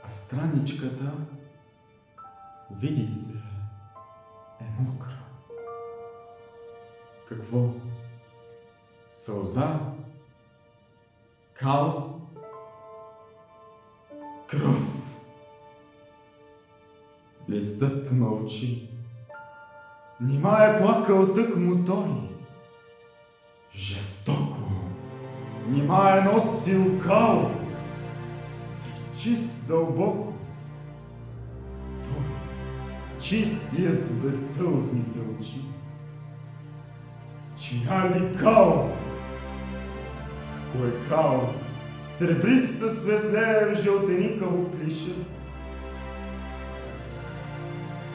а страничката, види се, е мокра. Какво? Сълза? Кал? Кръв? Листът мълчи. Нима е плакал тъкмо той. Жестоко. Нима е носил кал. Тъй чист дълбоко. Той, чистият с безсълзните очи. Чия ли кал? Кой е кал? Сребриста светлее в жълтеникаво клише.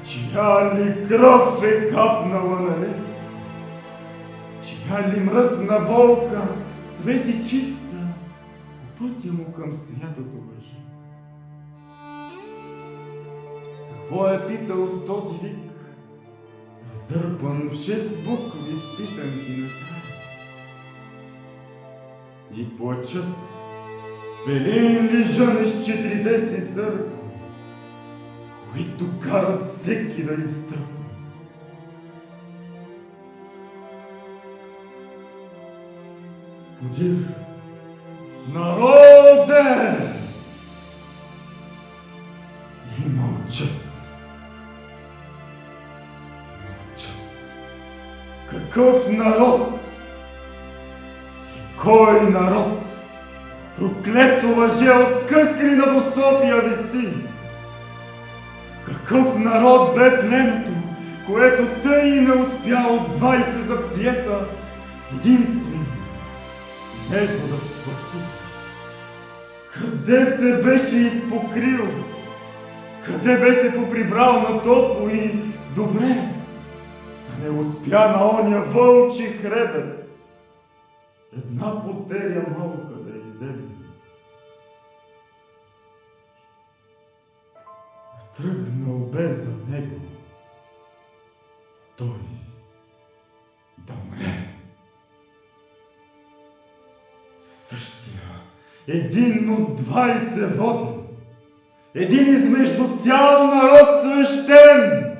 Чия ли кръв е капнала на лист? Чия ли мръсна болка свети чиста по пътя му към святото лъже? Какво е питал с този вик, раздърпан в 6 букви с питанки накрая? И плачът, пелин ли жъне с 4 си сърпа, които карат всеки да изтръпне. Подир, народе! И мълчат. Мълчат. Какъв народ? И кой народ? Проклето лъже от Къкрина до София виси. Какъв народ бе племето, което тъй не успя от 20 заптиета единствено него да спаси? Къде се беше изпокрил? Къде бе се поприбрал на топло и добре, да не успя на оня вълчи хребет една потеря малка да издебне? Тръгнал бе за него той да мре. Със същия един от 20 воден, един измежду цял народ свещен.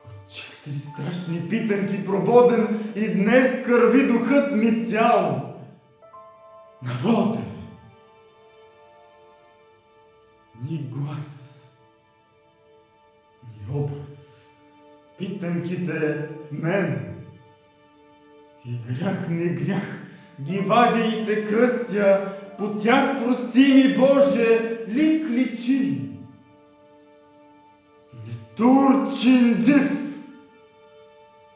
От 4 страшни питанки прободен и днес кърви духът ми цял. Народе! Ни глас, ни образ, питанките в мен. И грях не грях, ги вадя и се кръстя, по тях прости ми, Боже, лик личи. Ни турчин див,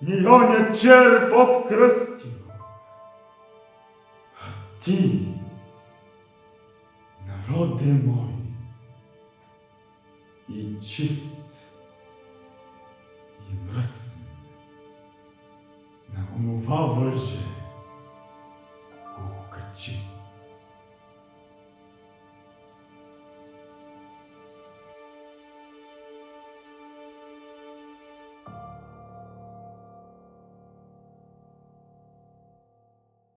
ни оня черп обкръстил, а ти, народе мой, и чист, и мръсен, на онова върже